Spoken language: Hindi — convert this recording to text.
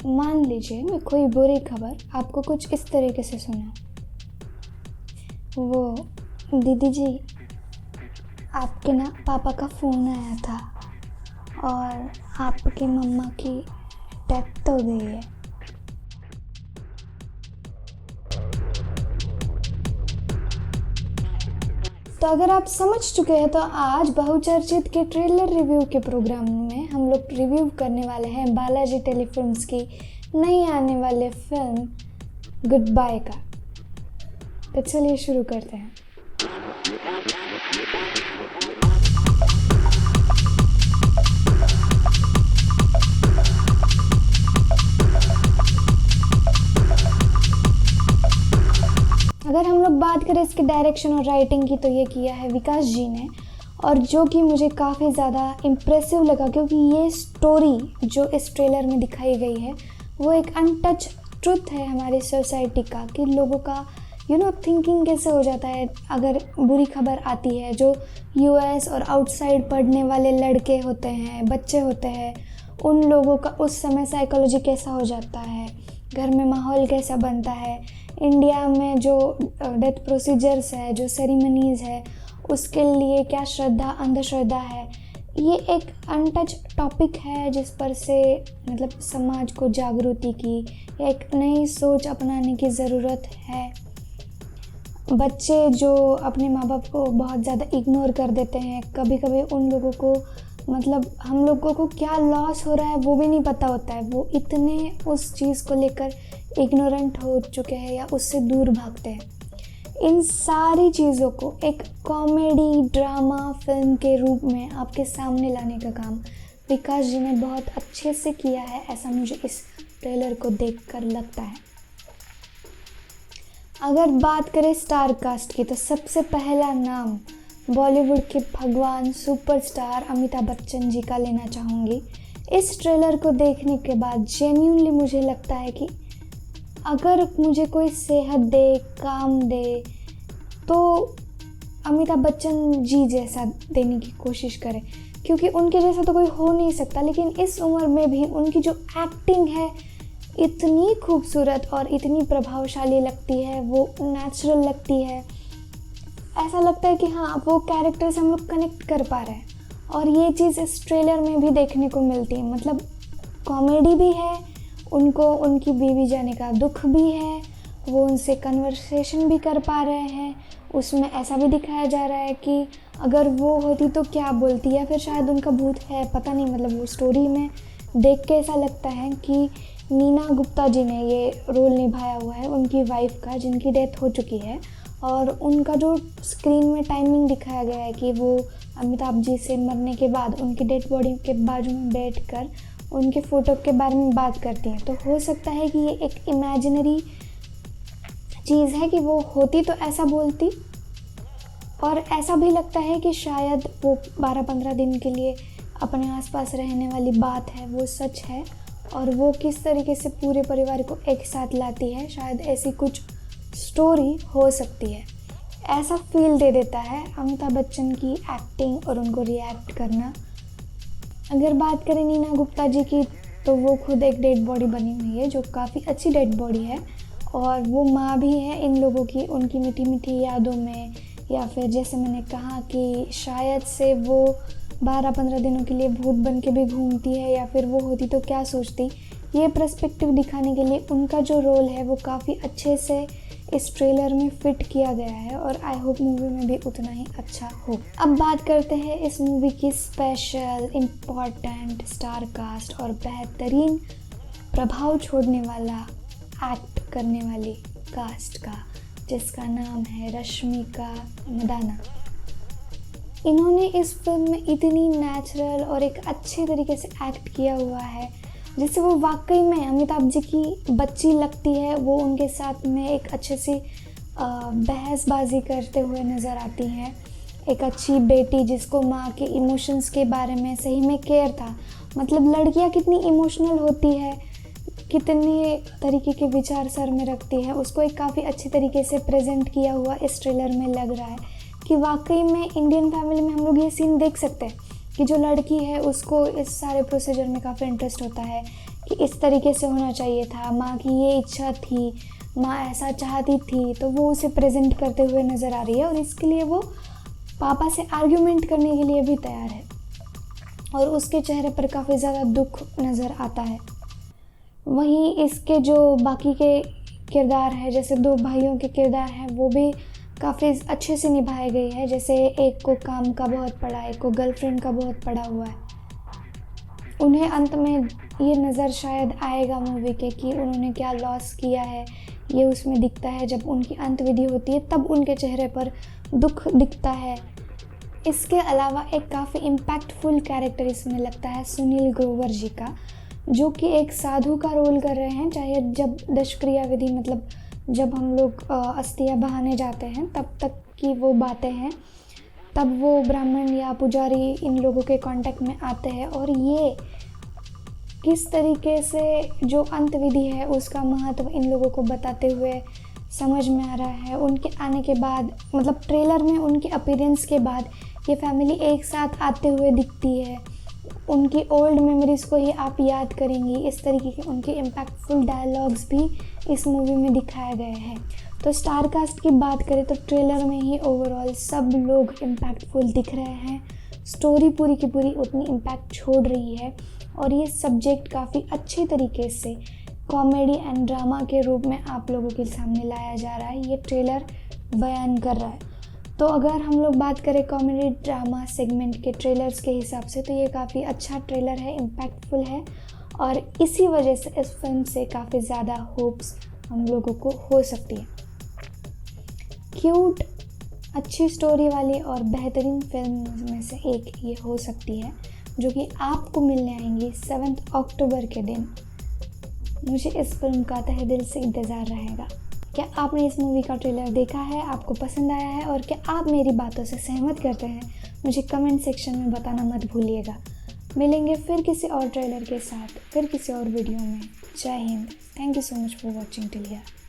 मान लीजिए मैं कोई बुरी खबर आपको कुछ इस तरीके से सुना, वो दीदी जी आपके ना पापा का फ़ोन आया था और आपके मम्मा की डेथ हो गई है। तो अगर आप समझ चुके हैं तो आज बहुचर्चित के ट्रेलर रिव्यू के प्रोग्राम में हम लोग रिव्यू करने वाले हैं बालाजी टेलीफिल्म्स की नई आने वाले फिल्म गुड बाय का। तो चलिए शुरू करते हैं। अगर हम लोग बात करें इसके डायरेक्शन और राइटिंग की तो ये किया है विकास जी ने, और जो कि मुझे काफ़ी ज़्यादा इम्प्रेसिव लगा क्योंकि ये स्टोरी जो इस ट्रेलर में दिखाई गई है वो एक अनटच ट्रुथ है हमारी सोसाइटी का, कि लोगों का थिंकिंग कैसे हो जाता है अगर बुरी खबर आती है। जो यूएस और आउटसाइड पढ़ने वाले लड़के होते हैं, बच्चे होते हैं, उन लोगों का उस समय साइकोलॉजी कैसा हो जाता है, घर में माहौल कैसा बनता है, इंडिया में जो डेथ प्रोसीजर्स है, जो सेरेमनीज़ है, उसके लिए क्या श्रद्धा अंधश्रद्धा है। ये एक अनटच टॉपिक है जिस पर से मतलब समाज को जागृति की या एक नई सोच अपनाने की ज़रूरत है। बच्चे जो अपने माँ बाप को बहुत ज़्यादा इग्नोर कर देते हैं, कभी कभी उन लोगों को मतलब हम लोगों को क्या लॉस हो रहा है वो भी नहीं पता होता है। वो इतने उस चीज़ को लेकर इग्नोरेंट हो चुके हैं या उससे दूर भागते हैं। इन सारी चीज़ों को एक कॉमेडी ड्रामा फिल्म के रूप में आपके सामने लाने का काम विकास जी ने बहुत अच्छे से किया है, ऐसा मुझे इस ट्रेलर को देखकर लगता है। अगर बात करें स्टार कास्ट की तो सबसे पहला नाम बॉलीवुड के भगवान सुपरस्टार अमिताभ बच्चन जी का लेना चाहूँगी। इस ट्रेलर को देखने के बाद जेन्युइनली मुझे लगता है कि अगर मुझे कोई सेहत दे, काम दे, तो अमिताभ बच्चन जी जैसा देने की कोशिश करें, क्योंकि उनके जैसा तो कोई हो नहीं सकता। लेकिन इस उम्र में भी उनकी जो एक्टिंग है इतनी खूबसूरत और इतनी प्रभावशाली लगती है, वो नेचुरल लगती है। ऐसा लगता है कि हाँ, वो कैरेक्टर से हम लोग कनेक्ट कर पा रहे हैं, और ये चीज़ इस ट्रेलर में भी देखने को मिलती है। मतलब कॉमेडी भी है, उनको उनकी बीवी जाने का दुख भी है, वो उनसे कन्वर्सेशन भी कर पा रहे हैं। उसमें ऐसा भी दिखाया जा रहा है कि अगर वो होती तो क्या बोलती, या फिर शायद उनका भूत है, पता नहीं। मतलब वो स्टोरी में देख के ऐसा लगता है कि नीना गुप्ता जी ने ये रोल निभाया हुआ है उनकी वाइफ का, जिनकी डेथ हो चुकी है। और उनका जो स्क्रीन में टाइमिंग दिखाया गया है कि वो अमिताभ जी से मरने के बाद उनकी डेड बॉडी के बाजू में बैठकर उनके फ़ोटो के बारे में बात करती हैं, तो हो सकता है कि ये एक इमेजिनरी चीज़ है कि वो होती तो ऐसा बोलती। और ऐसा भी लगता है कि शायद वो 12-15 दिन के लिए अपने आसपास रहने वाली बात है वो सच है, और वो किस तरीके से पूरे परिवार को एक साथ लाती है, शायद ऐसी कुछ स्टोरी हो सकती है। ऐसा फील दे देता है अमिताभ बच्चन की एक्टिंग और उनको रिएक्ट करना। अगर बात करें नीना गुप्ता जी की, तो वो खुद एक डेड बॉडी बनी हुई है, जो काफ़ी अच्छी डेड बॉडी है, और वो माँ भी है इन लोगों की, उनकी मीठी मीठी यादों में। या फिर जैसे मैंने कहा कि शायद से वो 12-15 दिनों के लिए भूत बन के भी घूमती है, या फिर वो होती तो क्या सोचती। ये पर्सपेक्टिव दिखाने के लिए उनका जो रोल है वो काफ़ी अच्छे से इस ट्रेलर में फिट किया गया है, और आई होप मूवी में भी उतना ही अच्छा हो। अब बात करते हैं इस मूवी की स्पेशल इम्पॉर्टेंट स्टार कास्ट और बेहतरीन प्रभाव छोड़ने वाला एक्ट करने वाली कास्ट का, जिसका नाम है रश्मिका मंदाना। इन्होंने इस फिल्म में इतनी नेचुरल और एक अच्छे तरीके से एक्ट किया हुआ है जिससे वो वाकई में अमिताभ जी की बच्ची लगती है। वो उनके साथ में एक अच्छे से बहसबाजी करते हुए नज़र आती हैं, एक अच्छी बेटी जिसको माँ के इमोशंस के बारे में सही में केयर था। मतलब लड़कियाँ कितनी इमोशनल होती है, कितने तरीके के विचार सर में रखती है, उसको एक काफ़ी अच्छे तरीके से प्रेजेंट किया हुआ इस ट्रेलर में लग रहा है कि वाकई में इंडियन फैमिली में हम लोग ये सीन देख सकते हैं कि जो लड़की है उसको इस सारे प्रोसीजर में काफ़ी इंटरेस्ट होता है कि इस तरीके से होना चाहिए था, माँ की ये इच्छा थी, माँ ऐसा चाहती थी, तो वो उसे प्रेजेंट करते हुए नज़र आ रही है और इसके लिए वो पापा से आर्ग्यूमेंट करने के लिए भी तैयार है और उसके चेहरे पर काफ़ी ज़्यादा दुख नज़र आता है। वहीं इसके जो बाकी के किरदार हैं, जैसे दो भाइयों के किरदार हैं, वो भी काफ़ी अच्छे से निभाए गए हैं। जैसे एक को काम का बहुत पड़ा है, एक को गर्लफ्रेंड का बहुत पड़ा हुआ है। उन्हें अंत में ये नज़र शायद आएगा मूवी के कि उन्होंने क्या लॉस किया है, ये उसमें दिखता है। जब उनकी अंत विधि होती है तब उनके चेहरे पर दुख दिखता है। इसके अलावा एक काफ़ी इम्पैक्टफुल कैरेक्टर इसमें लगता है सुनील ग्रोवर जी का, जो कि एक साधु का रोल कर रहे हैं। चाहे जब दशक्रिया विधि मतलब जब हम लोग अस्थियाँ बहाने जाते हैं तब तक की वो बातें हैं, तब वो ब्राह्मण या पुजारी इन लोगों के कांटेक्ट में आते हैं और ये किस तरीके से जो अंत विधि है उसका महत्व इन लोगों को बताते हुए समझ में आ रहा है। उनके आने के बाद मतलब ट्रेलर में उनके अपीयरेंस के बाद ये फैमिली एक साथ आते हुए दिखती है। उनकी ओल्ड मेमोरीज़ को ही आप याद करेंगी। इस तरीके के उनके इम्पैक्टफुल डायलॉग्स भी इस मूवी में दिखाए गए हैं। तो स्टार कास्ट की बात करें तो ट्रेलर में ही ओवरऑल सब लोग इम्पैक्टफुल दिख रहे हैं। स्टोरी पूरी की पूरी उतनी इम्पैक्ट छोड़ रही है और ये सब्जेक्ट काफ़ी अच्छे तरीके से कॉमेडी एंड ड्रामा के रूप में आप लोगों के सामने लाया जा रहा है। ये ट्रेलर बयान कर रहा है। तो अगर हम लोग बात करें कॉमेडी ड्रामा सेगमेंट के ट्रेलर्स के हिसाब से तो ये काफ़ी अच्छा ट्रेलर है, इम्पैक्टफुल है और इसी वजह से इस फिल्म से काफ़ी ज़्यादा होप्स हम लोगों को हो सकती है। क्यूट, अच्छी स्टोरी वाली और बेहतरीन फिल्म में से एक ये हो सकती है जो कि आपको मिलने आएंगी 7 अक्टूबर के दिन। मुझे इस फिल्म का तहे दिल से इंतज़ार रहेगा। क्या आपने इस मूवी का ट्रेलर देखा है, आपको पसंद आया है और क्या आप मेरी बातों से सहमत करते हैं? मुझे कमेंट सेक्शन में बताना मत भूलिएगा। मिलेंगे फिर किसी और ट्रेलर के साथ, फिर किसी और वीडियो में। जय Hind. Thank you so much for watching till here.